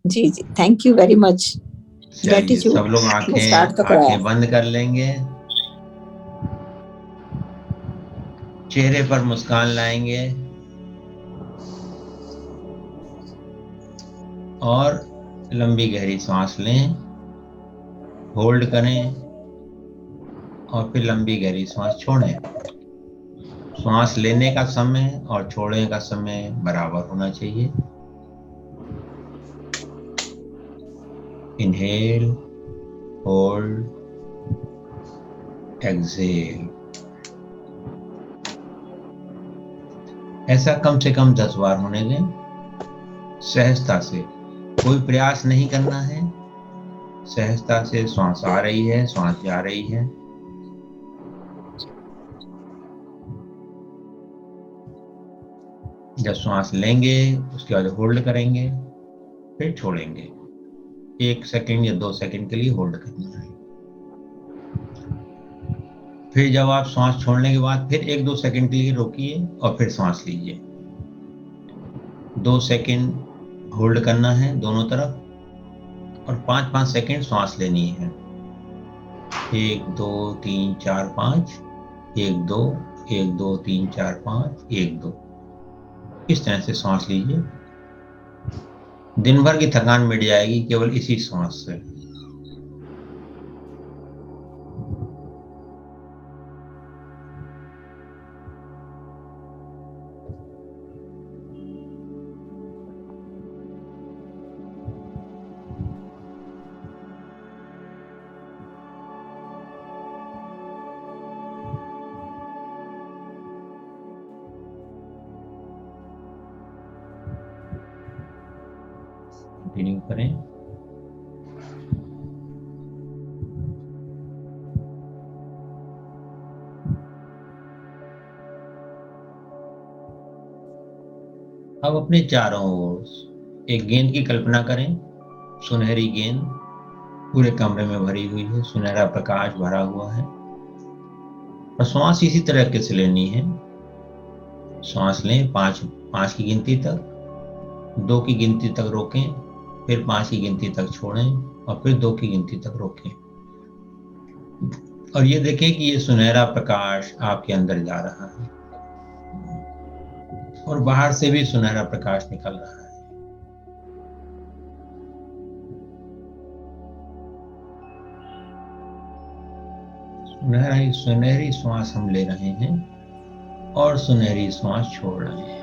जी जी, thank you very much. चलिए सब लोग आंखें बंद कर लेंगे, चेहरे पर मुस्कान लाएंगे और लंबी गहरी सांस लें, होल्ड करें और फिर लंबी गहरी सांस छोड़ें। सांस लेने का समय और छोड़ने का समय बराबर होना चाहिए। Inhale, hold, exhale. ऐसा कम से कम 10 बार होने दें, सहजता से। कोई प्रयास नहीं करना है, सहजता से सांस आ रही है, सांस जा रही है। जब सांस लेंगे उसके बाद होल्ड करेंगे, फिर छोड़ेंगे। 1 सेकंड या 2 सेकंड के लिए होल्ड करना है। फिर जब आप सांस छोड़ने के बाद फिर 1-2 सेकंड के लिए रोकिए और फिर सांस लीजिए। 2 सेकंड होल्ड करना है दोनों तरफ और 5-5 सेकंड सांस लेनी है। 1 2 3 4 5, 1 2, 1 2 3 4 5, 1 2। इस तरह से सांस लीजिए। दिन भर की थकान मिट जाएगी केवल इसी सांस से। कंटिन्यू करें। अब अपने चारों ओर एक गेंद की कल्पना करें। सुनहरी गेंद पूरे कमरे में भरी हुई है, सुनहरा प्रकाश भरा हुआ है और श्वास इसी तरीके से लेनी है। सांस लें 5 5 की गिनती तक, 2 की गिनती तक रोकें, फिर 5 की गिनती तक छोड़ें और फिर 2 की गिनती तक रोकें। और ये देखें कि ये सुनहरा प्रकाश आपके अंदर जा रहा है और बाहर से भी सुनहरा प्रकाश निकल रहा है। सुनहरी सुनहरी श्वास हम ले रहे हैं और सुनहरी श्वास छोड़ रहे हैं।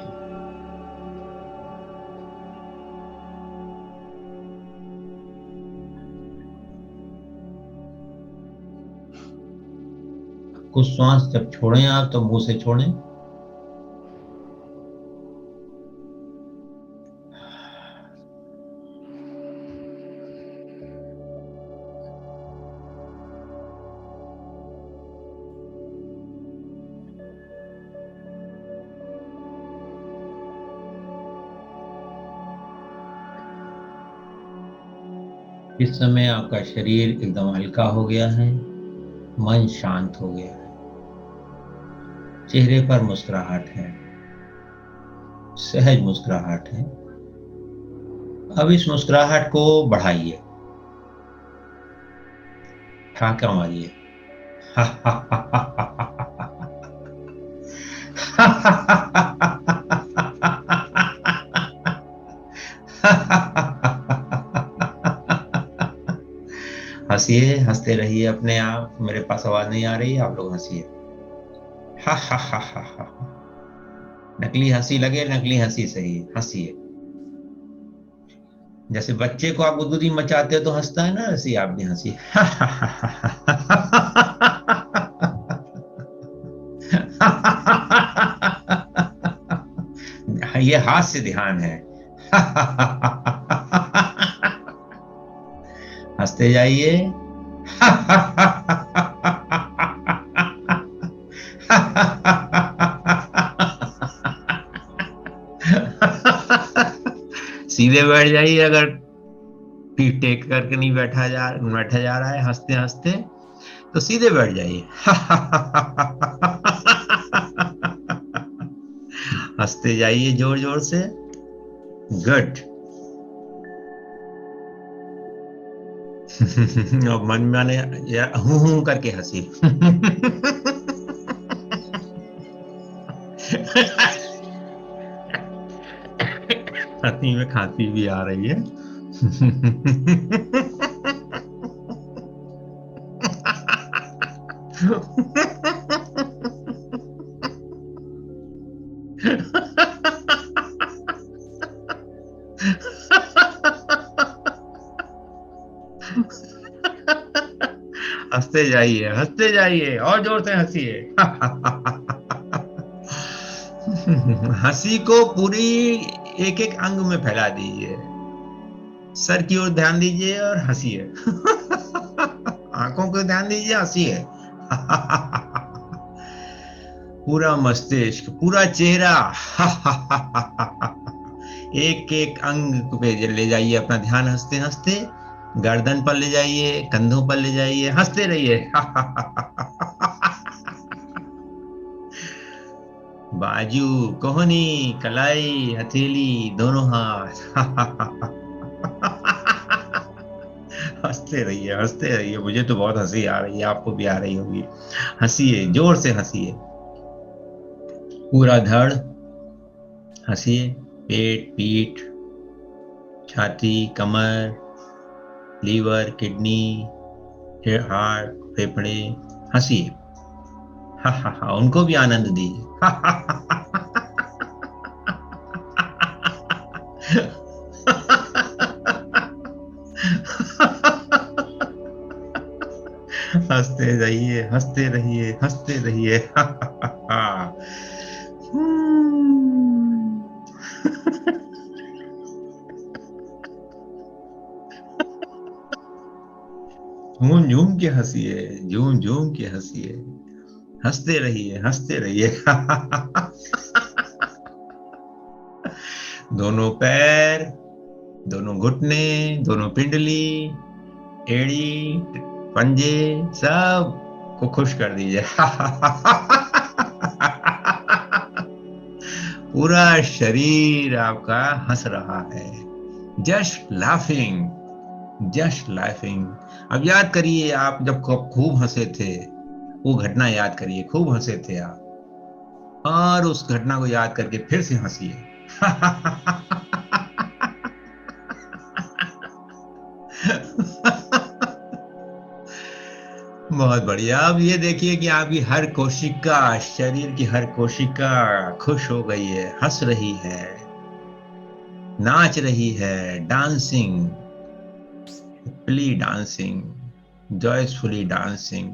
कुछ श्वास जब छोड़ें आप तो मुंह से छोड़ें। इस समय आपका शरीर एकदम हल्का हो गया है, मन शांत हो गया है, चेहरे पर मुस्कुराहट है, सहज मुस्कुराहट है। अब इस मुस्कुराहट को बढ़ाइए, ठहाका मारिए। हंसिए, हंसते रहिए अपने आप। मेरे पास आवाज नहीं आ रही है, आप लोग हंसिए। हा हा हा हा हा। नकली हंसी लगे, नकली हंसी सही, हंसिए। जैसे बच्चे को आप गुदगुदी मचाते हो तो हंसता है ना, ऐसे आप भी हंसिए। ये हास्य ध्यान है। हंसते जाइए। सीधे बैठ जाइए अगर पीठ टेक करके नहीं बैठा जा रहा है हंसते हंसते, तो सीधे बैठ जाइए। हंसते जाइए जोर जोर से। गुड। और मन में आने या हूं करके हंसी। हंसी में खांसी भी आ रही है। हंसते जाइए और जोर से हंसिए। हंसी को पूरी एक एक अंग में फैला दीजिए। सर की ओर ध्यान दीजिए और हंसिए। आंखों को ध्यान दीजिए, हंसिए। पूरा मस्तिष्क, पूरा चेहरा। एक एक अंग पे ले जाइए अपना ध्यान, हंसते हंसते। गर्दन पर ले जाइए, कंधों पर ले जाइए, हंसते रहिए। बाजू, कोहनी, कलाई, हथेली, दोनों हाथ। हंसते रहिए। मुझे तो बहुत हंसी आ रही है, आपको भी आ रही होगी। हंसिए, जोर से हंसिए। पूरा धड़ हंसिए। पेट, पीठ, छाती, कमर, लीवर, किडनी, हार्ट, फेफड़े। हंसिए। हा हा हा, उनको भी आनंद दीजिए। हंसते रहिए, हंसते रहिए, हंसते रहिए। झूम झूम के हंसिए, झूम झूम के हंसिए। हंसते रहिए, हंसते रहिए। दोनों पैर, दोनों घुटने, दोनों पिंडली, एड़ी, पंजे, सब को खुश कर दीजिए। पूरा शरीर आपका हंस रहा है। Just laughing, just laughing. अब याद करिए, आप जब खूब हंसे थे, वो घटना याद करिए, खूब हंसे थे आप, और उस घटना को याद करके फिर से हंसिए। बहुत बढ़िया। अब ये देखिए कि आपकी हर कोशिका, शरीर की हर कोशिका खुश हो गई है, हंस रही है, नाच रही है, dancing, happily dancing, joyfully dancing,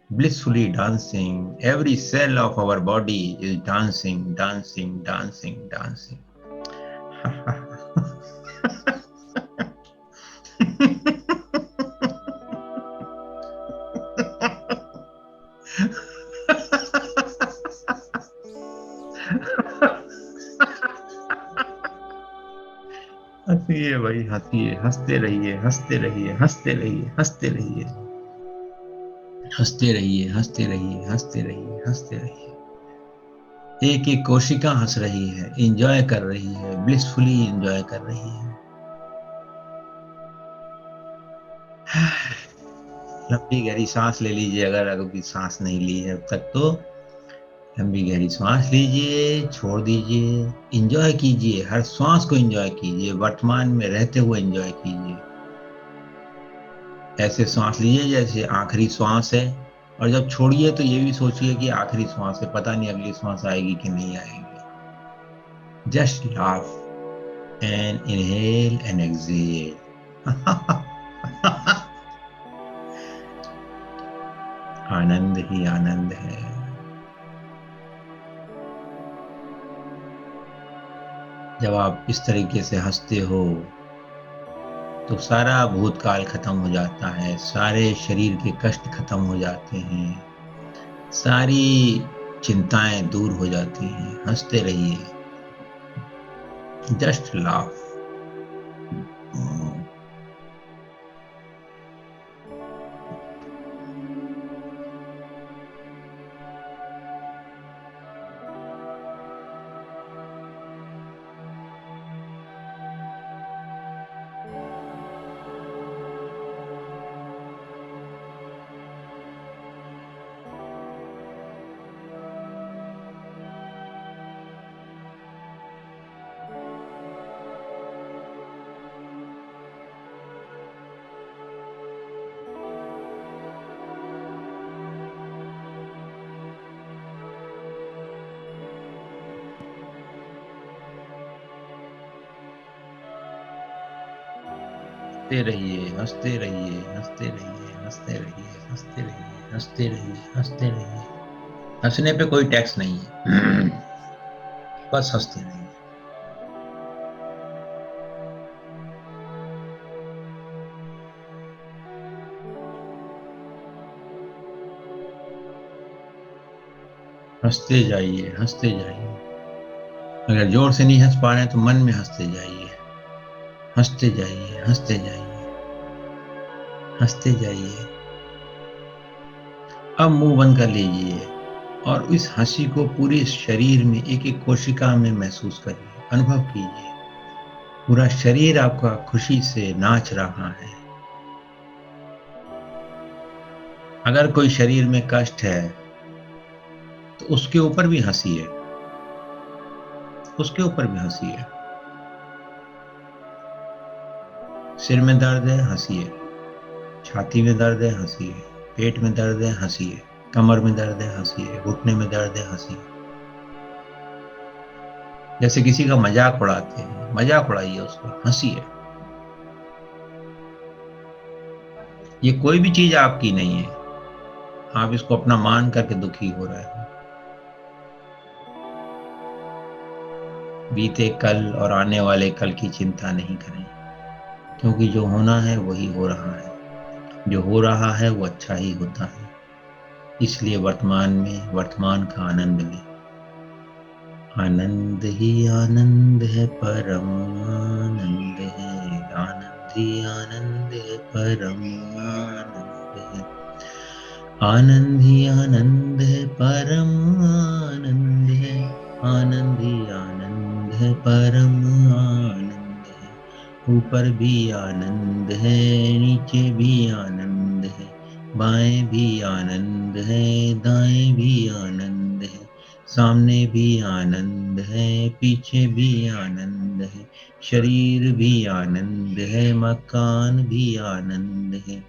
blissfully dancing. Every cell of our body is dancing, dancing, dancing, dancing. हंसिए भाई, हंसिए, हंसते रहिए, हंसते रहिए, हंसते रहिए, हंसते रहिए, हंसते रहिए, हंसते रहिए, हंसते रहिए, हंसते रहिए। एक एक कोशिका हंस रही है, एंजॉय कर रही है, ब्लिसफुली एंजॉय कर रही है। लंबी गहरी सांस ले लीजिए, अगर अभी सांस नहीं ली है अब तक तो। लंबी गहरी सांस लीजिए, छोड़ दीजिए, एंजॉय कीजिए, हर सांस को एंजॉय कीजिए, वर्तमान में रहते हुए एंजॉय कीजिए। ऐसे सांस लीजिए जैसे आखिरी सांस है, और जब छोड़िए तो ये भी सोचिए कि आखिरी सांस है, पता नहीं अगली सांस आएगी कि नहीं आएगी। Just laugh and inhale and exhale. आनंद ही आनंद है। जब आप इस तरीके से हंसते हो तो सारा भूतकाल खत्म हो जाता है, सारे शरीर के कष्ट खत्म हो जाते हैं, सारी चिंताएं दूर हो जाती हैं। हंसते रहिए, जस्ट लाफ। हंसते रहिए, हंसते रहिए, हंसते रहिए, हंसते रहिए, हंसते रहिए, हंसते रहिए, हंसते रहिए। हंसने पे कोई टैक्स नहीं है, बस हंसते रहिए। हंसते जाइए, हंसते जाइए। अगर जोर से नहीं हंस पा रहे हैं तो मन में हंसते जाइए, हंसते जाइए, हंसते जाइए, हंसते जाइए। अब मुंह बंद कर लीजिए और इस हंसी को पूरे शरीर में, एक एक कोशिका में महसूस करिए, अनुभव कीजिए। पूरा शरीर आपका खुशी से नाच रहा है। अगर कोई शरीर में कष्ट है तो उसके ऊपर भी हंसी है, उसके ऊपर भी हंसी है। सिर में दर्द है, हंसी है। छाती में दर्द है, हंसी है। पेट में दर्द है, हंसी है। कमर में दर्द है, हंसी है। घुटने में दर्द है, हंसी है। जैसे किसी का मजाक उड़ाते हैं, मजाक उड़ाइए उसका, हंसी है। ये कोई भी चीज आपकी नहीं है, आप इसको अपना मान करके दुखी हो रहे हो। बीते कल और आने वाले कल की चिंता नहीं करें, क्योंकि जो होना है वही हो रहा है। जो हो रहा है वो अच्छा ही होता है। इसलिए वर्तमान में वर्तमान का आनंद लें। आनंद ही आनंद है, परम आनंद है। आनंद ही आनंद है, परम आनंद है। आनंद ही आनंद है, परम आनंद है। आनंद ही आनंद है, परम आनंद है। ऊपर भी आनंद है, नीचे भी आनंद है। बाएं भी आनंद है, दाएं भी आनंद है। सामने भी आनंद है, पीछे भी आनंद है। शरीर भी आनंद है, मकान भी आनंद है।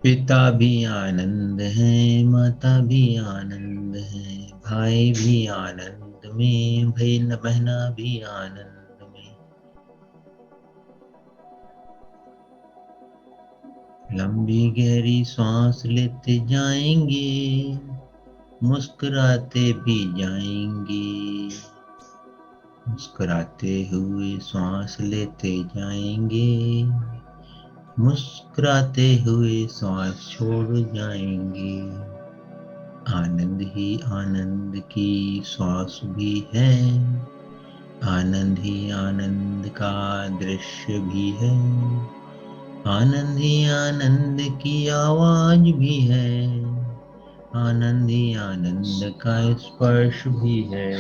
पिता भी आनंद है, माता भी आनंद है। भाई भी आनंद में, बहना भी आनंद में। लंबी गहरी सांस लेते जाएंगे, मुस्कुराते भी जाएंगे। मुस्कुराते हुए सांस लेते जाएंगे, मुस्कुराते हुए सांस छोड़ जाएंगे। आनंद ही आनंद की सांस भी है। आनंद ही आनंद का दृश्य भी है। आनंद ही आनंद की आवाज भी है। आनंद ही आनंद का स्पर्श भी है।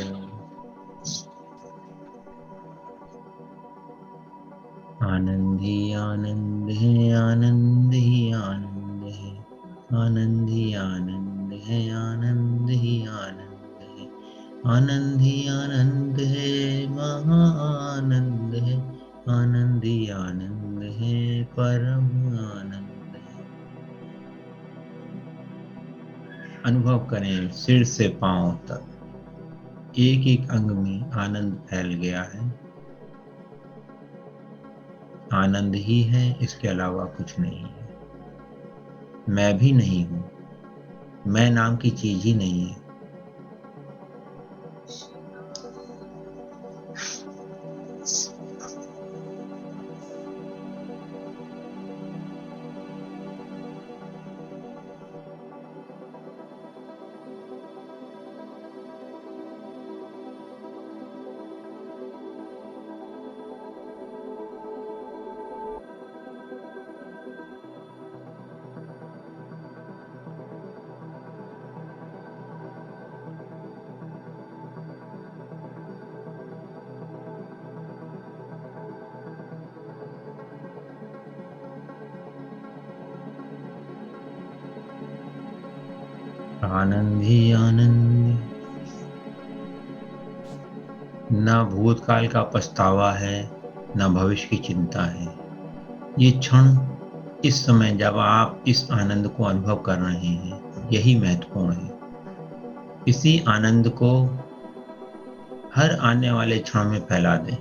आनंद ही आनंद है, आनंद ही आनंद है। आनंद ही आनंद है, आनंद ही आनंद है। आनंद ही आनंद है, महाआनंद है। आनंद ही आनंद है, परम आनंद है। अनुभव करें सिर से पांव तक, एक एक अंग में आनंद फैल गया है। आनंद ही है, इसके अलावा कुछ नहीं है। मैं भी नहीं हूं, मैं नाम की चीज ही नहीं है। आनंद ही आनंद। ना भूतकाल का पछतावा है, ना भविष्य की चिंता है। ये क्षण, इस समय जब आप इस आनंद को अनुभव कर रहे हैं, यही महत्वपूर्ण है। इसी आनंद को हर आने वाले क्षण में फैला दें।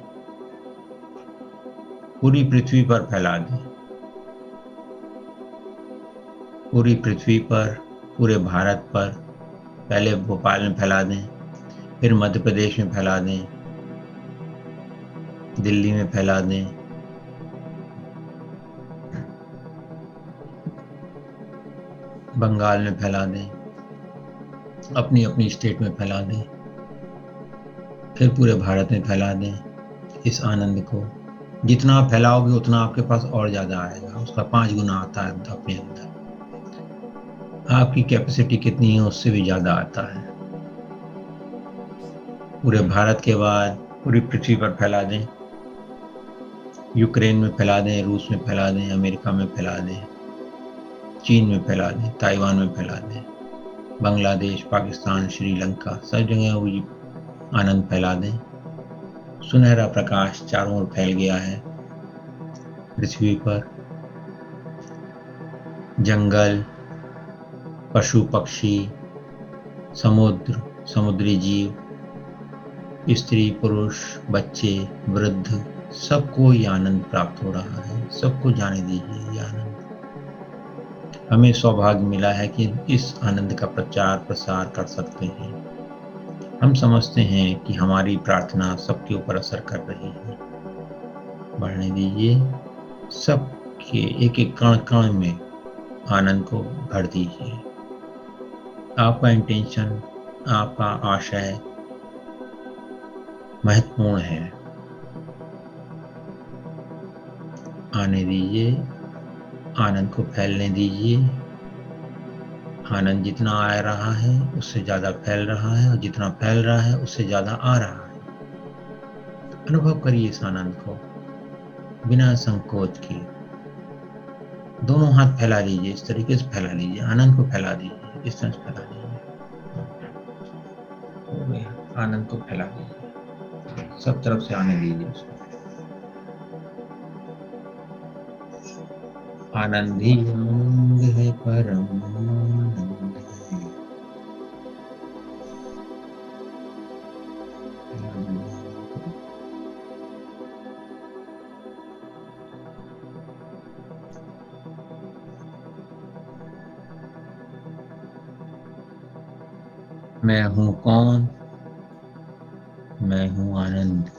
पूरी पृथ्वी पर फैला दें, पूरी पृथ्वी पर, पूरे भारत पर। पहले भोपाल में फैला दें, फिर मध्य प्रदेश में फैला दें, दिल्ली में फैला दें, बंगाल में फैला दें, अपनी अपनी स्टेट में फैला दें, फिर पूरे भारत में फैला दें। इस आनंद को जितना आप फैलाओगे उतना आपके पास और ज्यादा आएगा, उसका 5 गुना आता है अपने अंदर। आपकी कैपेसिटी कितनी है उससे भी ज्यादा आता है। पूरे भारत के बाद पूरी पृथ्वी पर फैला दें, यूक्रेन में फैला दें, रूस में फैला दें, अमेरिका में फैला दें, चीन में फैला दें, ताइवान में फैला दें, बांग्लादेश, पाकिस्तान, श्रीलंका, सब जगह वही आनंद फैला दें। सुनहरा प्रकाश चारों ओर फैल गया है पृथ्वी पर। जंगल, पशु पक्षी, समुद्र, समुद्री जीव, स्त्री पुरुष, बच्चे, वृद्ध, सबको ये आनंद प्राप्त हो रहा है। सबको जाने दीजिए ये आनंद। हमें सौभाग्य मिला है कि इस आनंद का प्रचार प्रसार कर सकते हैं। हम समझते हैं कि हमारी प्रार्थना सबके ऊपर असर कर रही है। बढ़ने दीजिए, सबके एक एक कण कण में आनंद को भर दीजिए। आपका इंटेंशन, आपका आशय महत्वपूर्ण है। आने दीजिए, आनंद को फैलने दीजिए। आनंद जितना आ रहा है उससे ज्यादा फैल रहा है, और जितना फैल रहा है उससे ज्यादा आ रहा है। अनुभव करिए इस आनंद को बिना संकोच के। दोनों हाथ फैला लीजिए, इस तरीके से फैला लीजिए, आनंद को फैला दीजिए, इस तरह से फैला दीजिए। हो गया, आनंद को फैला दीजिए, सब तरफ से आने दीजिए उसको। आनंद ही आनंद है, परम आनंद है। मैं हूं कौन? मैं हूं आनंद।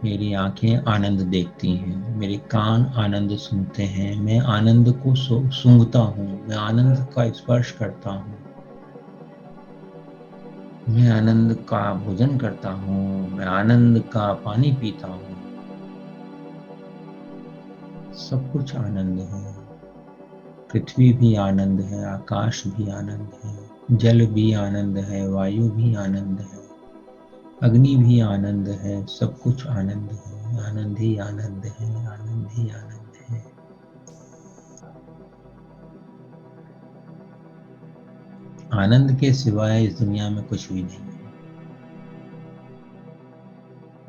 मेरी आंखें आनंद देखती हैं, मेरे कान आनंद सुनते हैं। मैं आनंद को सूंघता हूँ, मैं आनंद का स्पर्श करता हूँ, मैं आनंद का भोजन करता हूँ, मैं आनंद का पानी पीता हूँ। सब कुछ आनंद है। पृथ्वी भी आनंद है, आकाश भी आनंद है, जल भी आनंद है, वायु भी आनंद है, अग्नि भी आनंद है। सब कुछ आनंद है। आनंद ही आनंद है, आनंद ही आनंद है। आनंद के सिवाय इस दुनिया में कुछ भी नहीं है।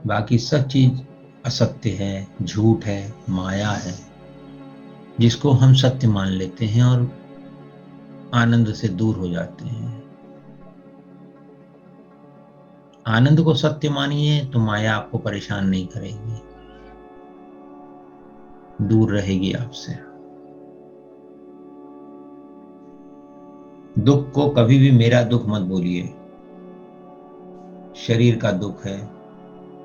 बाकी सब चीज असत्य है, झूठ है, माया है, जिसको हम सत्य मान लेते हैं और आनंद से दूर हो जाते हैं। आनंद को सत्य मानिए तो माया आपको परेशान नहीं करेगी, दूर रहेगी आपसे। दुख को कभी भी मेरा दुख मत बोलिए। शरीर का दुख है,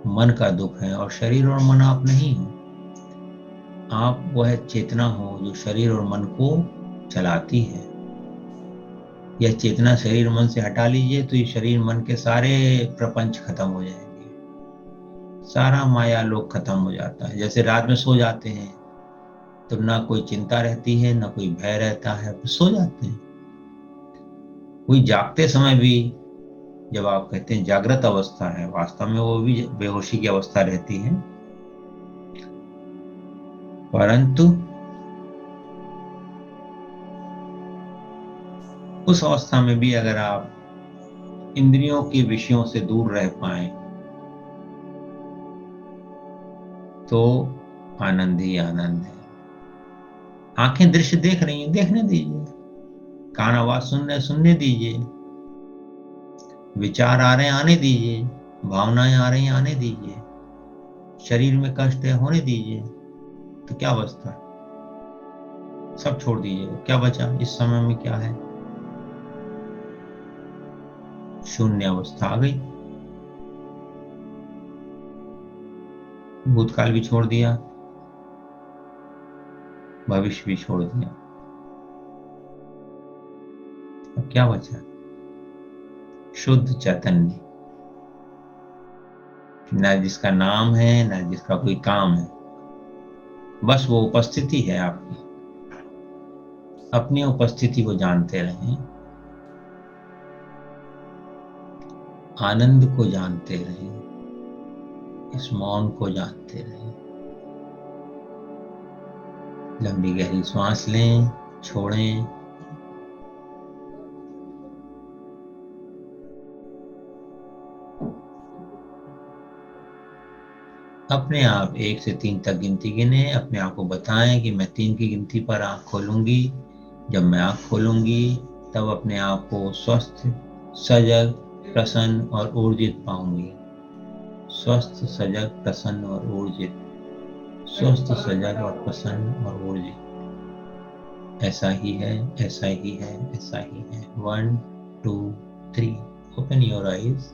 मन का दुख है, और शरीर और मन आप नहीं हो। आप वह चेतना हो जो शरीर और मन को चलाती है। यह चेतना शरीर मन से हटा लीजिए तो ये शरीर मन के सारे प्रपंच खत्म हो जाएंगे, सारा माया लोक खत्म हो जाता है। जैसे रात में सो जाते हैं तो ना कोई चिंता रहती है, ना कोई भय रहता है, सो जाते हैं। कोई जागते समय भी, जब आप कहते हैं जागृत अवस्था है, वास्तव में वो भी बेहोशी की अवस्था रहती है। परंतु उस अवस्था में भी अगर आप इंद्रियों के विषयों से दूर रह पाए तो आनंद ही आनंद है। आंखें दृश्य देख रही हैं, देखने दीजिए। कान आवाज सुन रहे, सुनने दीजिए। विचार आ रहे हैं, आने दीजिए। भावनाएं आ रही हैं, आने दीजिए। शरीर में कष्ट है, होने दीजिए, तो क्या बचता है? सब छोड़ दीजिएगा, क्या बचा इस समय में? क्या है? शून्य अवस्था आ गई। भूतकाल भी छोड़ दिया, भविष्य भी छोड़ दिया, अब क्या बचा? शुद्ध चैतन्य, ना जिसका नाम है ना जिसका कोई काम है, बस वो उपस्थिति है आपकी। अपनी उपस्थिति को जानते रहें, आनंद को जानते रहें, इस मौन को जानते रहें। लंबी गहरी सांस लें, छोड़ें, अपने आप 1 से 3 तक गिनती गिने, अपने आप को बताएं कि मैं 3 की गिनती पर आंख खोलूंगी। जब मैं आंख खोलूंगी तब अपने आप को स्वस्थ, सजग, प्रसन्न और ऊर्जित पाऊंगी। स्वस्थ, सजग, प्रसन्न और ऊर्जित, स्वस्थ, सजग और प्रसन्न और ऊर्जित। ऐसा ही है, ऐसा ही है, ऐसा ही है। 1 2 3 ओपन योर आईज।